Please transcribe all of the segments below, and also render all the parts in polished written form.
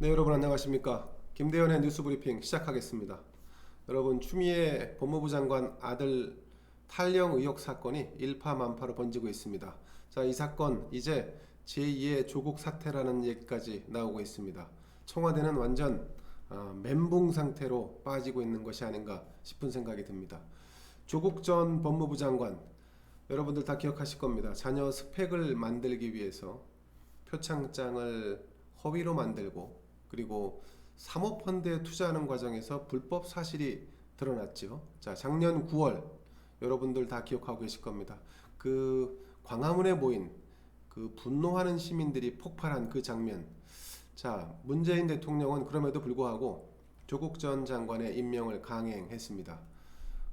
네, 여러분 안녕하십니까? 김대현의 뉴스 브리핑 시작하겠습니다. 여러분, 추미애 법무부 장관 아들 탈영 의혹 사건이 일파만파로 번지고 있습니다. 자, 이 사건 이제 제2의 조국 사태라는 얘기까지 나오고 있습니다. 청와대는 완전 멘붕 상태로 빠지고 있는 것이 아닌가 싶은 생각이 듭니다. 조국 전 법무부 장관, 여러분들 다 기억하실 겁니다. 자녀 스펙을 만들기 위해서 표창장을 허위로 만들고, 그리고 사모펀드에 투자하는 과정에서 불법 사실이 드러났죠. 자, 작년 9월 여러분들 다 기억하고 계실 겁니다. 그 광화문에 모인 그 분노하는 시민들이 폭발한 그 장면. 자, 문재인 대통령은 그럼에도 불구하고 조국 전 장관의 임명을 강행했습니다.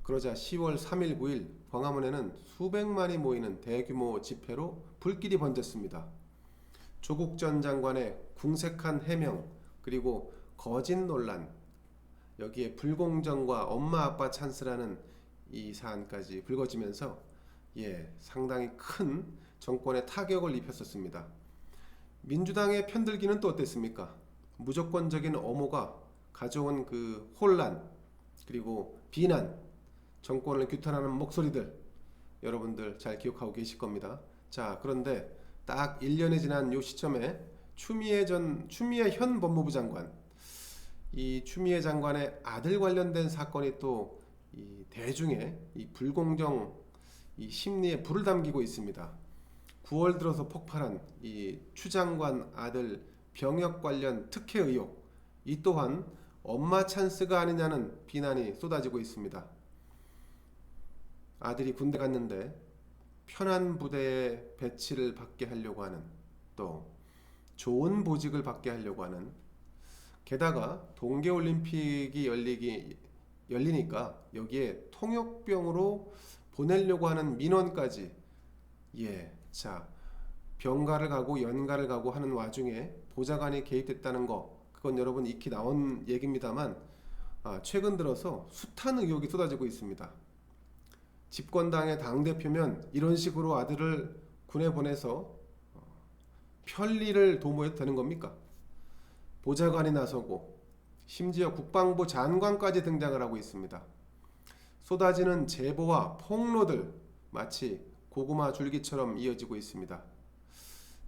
그러자 10월 3일, 9일 광화문에는 수백만이 모이는 대규모 집회로 불길이 번졌습니다. 조국 전 장관의 궁색한 해명, 그리고 거짓 논란, 여기에 불공정과 엄마 아빠 찬스라는 이 사안까지 불거지면서 상당히 큰 정권에 타격을 입혔었습니다. 민주당의 편들기는 또 어땠습니까? 무조건적인 엄호가 가져온 그 혼란, 그리고 비난, 정권을 규탄하는 목소리들, 여러분들 잘 기억하고 계실 겁니다. 자, 그런데 딱 1년이 지난 이 시점에 추미애 현 법무부 장관, 이 추미애 장관의 아들 관련된 사건이 또 이 대중의 이 불공정 이 심리에 불을 담기고 있습니다. 9월 들어서 폭발한 이 추 장관 아들 병역 관련 특혜 의혹, 이 또한 엄마 찬스가 아니냐는 비난이 쏟아지고 있습니다. 아들이 군대 갔는데 편한 부대에 배치를 받게 하려고 하는, 또 좋은 보직을 받게 하려고 하는, 게다가 동계올림픽이 열리니까 여기에 통역병으로 보내려고 하는 민원까지, 자, 병가를 가고 연가를 가고 하는 와중에 보좌관이 개입됐다는 거, 그건 여러분 익히 나온 얘기입니다만, 최근 들어서 숱한 의혹이 쏟아지고 있습니다. 집권당의 당대표면 이런 식으로 아들을 군에 보내서 편리를 도모해도 되는 겁니까? 보좌관이 나서고 심지어 국방부 장관까지 등장을 하고 있습니다. 쏟아지는 제보와 폭로들 마치 고구마 줄기처럼 이어지고 있습니다.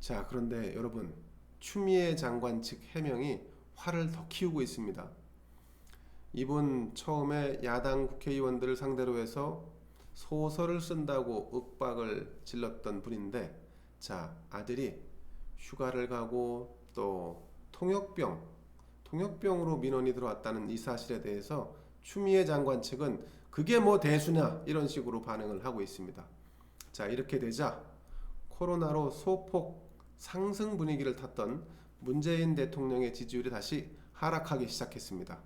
자, 그런데 여러분, 추미애 장관 측 해명이 화를 더 키우고 있습니다. 이분 처음에 야당 국회의원들을 상대로 해서 소설을 쓴다고 윽박을 질렀던 분인데, 자, 아들이 휴가를 가고 또 통역병으로 민원이 들어왔다는 이 사실에 대해서 추미애 장관 측은 그게 뭐 대수냐 이런 식으로 반응을 하고 있습니다. 자, 이렇게 되자 코로나로 소폭 상승 분위기를 탔던 문재인 대통령의 지지율이 다시 하락하기 시작했습니다.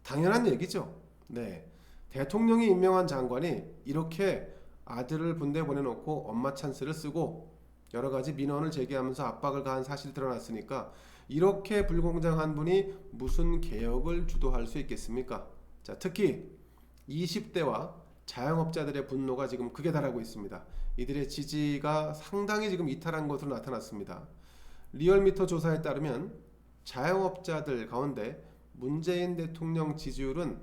당연한 얘기죠. 네, 대통령이 임명한 장관이 이렇게 아들을 군대 보내놓고 엄마 찬스를 쓰고 여러 가지 민원을 제기하면서 압박을 가한 사실이 드러났으니까 이렇게 불공정한 분이 무슨 개혁을 주도할 수 있겠습니까? 자, 특히 20대와 자영업자들의 분노가 지금 극에 달하고 있습니다. 이들의 지지가 상당히 지금 이탈한 것으로 나타났습니다. 리얼미터 조사에 따르면 자영업자들 가운데 문재인 대통령 지지율은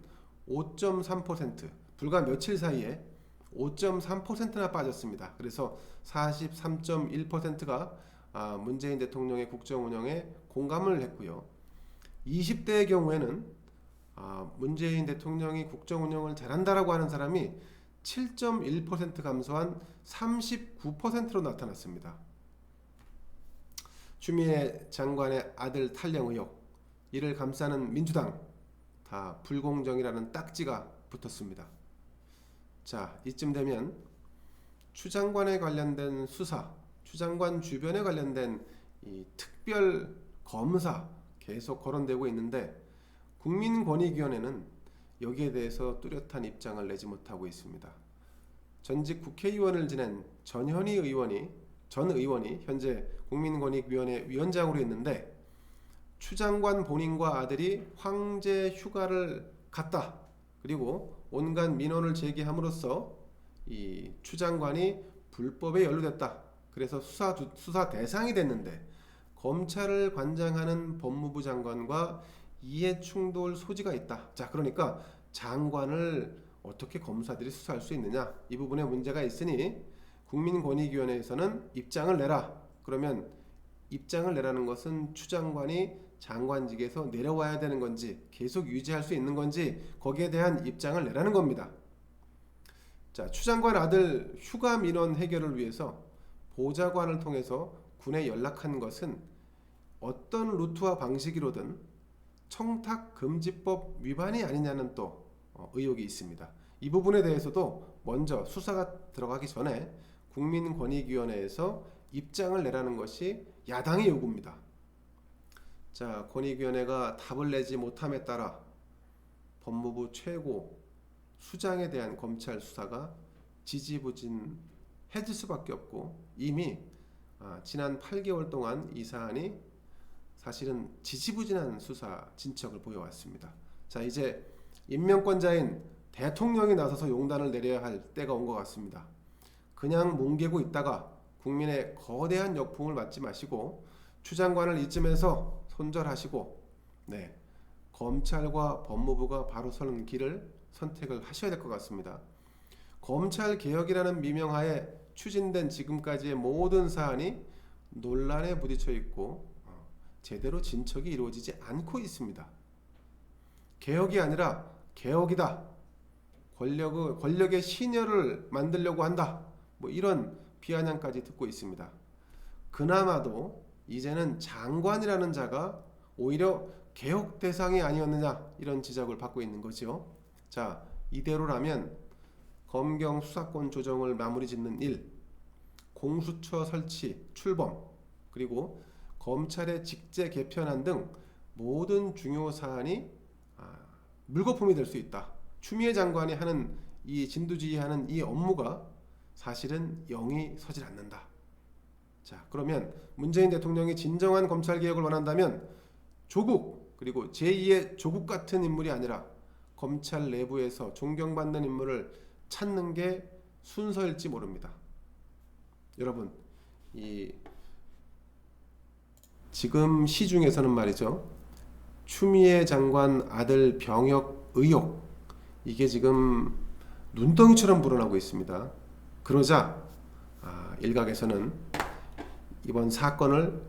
5.3%, 불과 며칠 사이에 5.3%나 빠졌습니다. 그래서 43.1%가 문재인 대통령의 국정 운영에 공감을 했고요. 20대의 경우에는 문재인 대통령이 국정 운영을 잘한다라고 하는 사람이 7.1% 감소한 39%로 나타났습니다. 추미애 장관의 아들 탈영 의혹, 이를 감싸는 민주당, 다 불공정이라는 딱지가 붙었습니다. 자, 이쯤 되면 추 장관에 관련된 수사, 추 장관 주변에 관련된 이 특별 검사 계속 거론되고 있는데, 국민권익위원회는 여기에 대해서 뚜렷한 입장을 내지 못하고 있습니다. 전직 국회의원을 지낸 전 의원이 현재 국민권익위원회 위원장으로 있는데, 추 장관 본인과 아들이 황제 휴가를 갔다, 그리고 온갖 민원을 제기함으로써 이 추 장관이 불법에 연루됐다, 그래서 수사 대상이 됐는데 검찰을 관장하는 법무부 장관과 이해 충돌 소지가 있다. 자, 그러니까 장관을 어떻게 검사들이 수사할 수 있느냐? 이 부분에 문제가 있으니 국민권익위원회에서는 입장을 내라. 그러면 입장을 내라는 것은 추 장관이 장관직에서 내려와야 되는 건지 계속 유지할 수 있는 건지 거기에 대한 입장을 내라는 겁니다. 자, 추 장관 아들 휴가 민원 해결을 위해서 보좌관을 통해서 군에 연락한 것은 어떤 루트와 방식으로든 청탁금지법 위반이 아니냐는 또 의혹이 있습니다. 이 부분에 대해서도 먼저 수사가 들어가기 전에 국민권익위원회에서 입장을 내라는 것이 야당의 요구입니다. 자, 권익위원회가 답을 내지 못함에 따라 법무부 최고 수장에 대한 검찰 수사가 지지부진해질 수밖에 없고 이미 지난 8개월 동안 이 사안이 사실은 지지부진한 수사 진척을 보여왔습니다. 자, 이제 임명권자인 대통령이 나서서 용단을 내려야 할 때가 온 것 같습니다. 그냥 뭉개고 있다가 국민의 거대한 역풍을 맞지 마시고 추 장관을 이쯤에서 손절하시고 검찰과 법무부가 바로 서는 길을 선택을 하셔야 될 것 같습니다. 검찰 개혁이라는 미명하에 추진된 지금까지의 모든 사안이 논란에 부딪혀 있고 제대로 진척이 이루어지지 않고 있습니다. 개혁이 아니라 개혁이다. 권력의 신여를 만들려고 한다. 이런 비아냥까지 듣고 있습니다. 그나마도 이제는 장관이라는 자가 오히려 개혁 대상이 아니었느냐 이런 지적을 받고 있는 거죠. 자, 이대로라면 검경 수사권 조정을 마무리 짓는 일, 공수처 설치, 출범, 그리고 검찰의 직제 개편안 등 모든 중요 사안이 물거품이 될 수 있다. 추미애 장관이 하는 이 진두지휘하는 이 업무가 사실은 영이 서질 않는다. 자, 그러면 문재인 대통령이 진정한 검찰 개혁을 원한다면 조국 그리고 제2의 조국 같은 인물이 아니라 검찰 내부에서 존경받는 인물을 찾는 게 순서일지 모릅니다. 여러분, 지금 시중에서는 말이죠, 추미애 장관 아들 병역 의혹 이게 지금 눈덩이처럼 불어나고 있습니다. 그러자 일각에서는 이번 사건을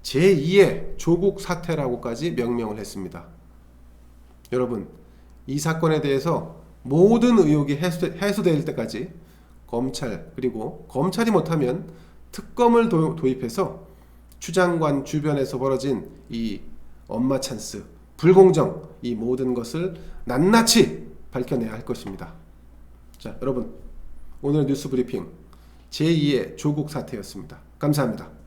제2의 조국 사태라고까지 명명을 했습니다. 여러분, 이 사건에 대해서 모든 의혹이 해소될 때까지 검찰 그리고 검찰이 못하면 특검을 도입해서 추 장관 주변에서 벌어진 이 엄마 찬스, 불공정 이 모든 것을 낱낱이 밝혀내야 할 것입니다. 자, 여러분, 오늘 뉴스 브리핑 제2의 조국 사태였습니다. 감사합니다.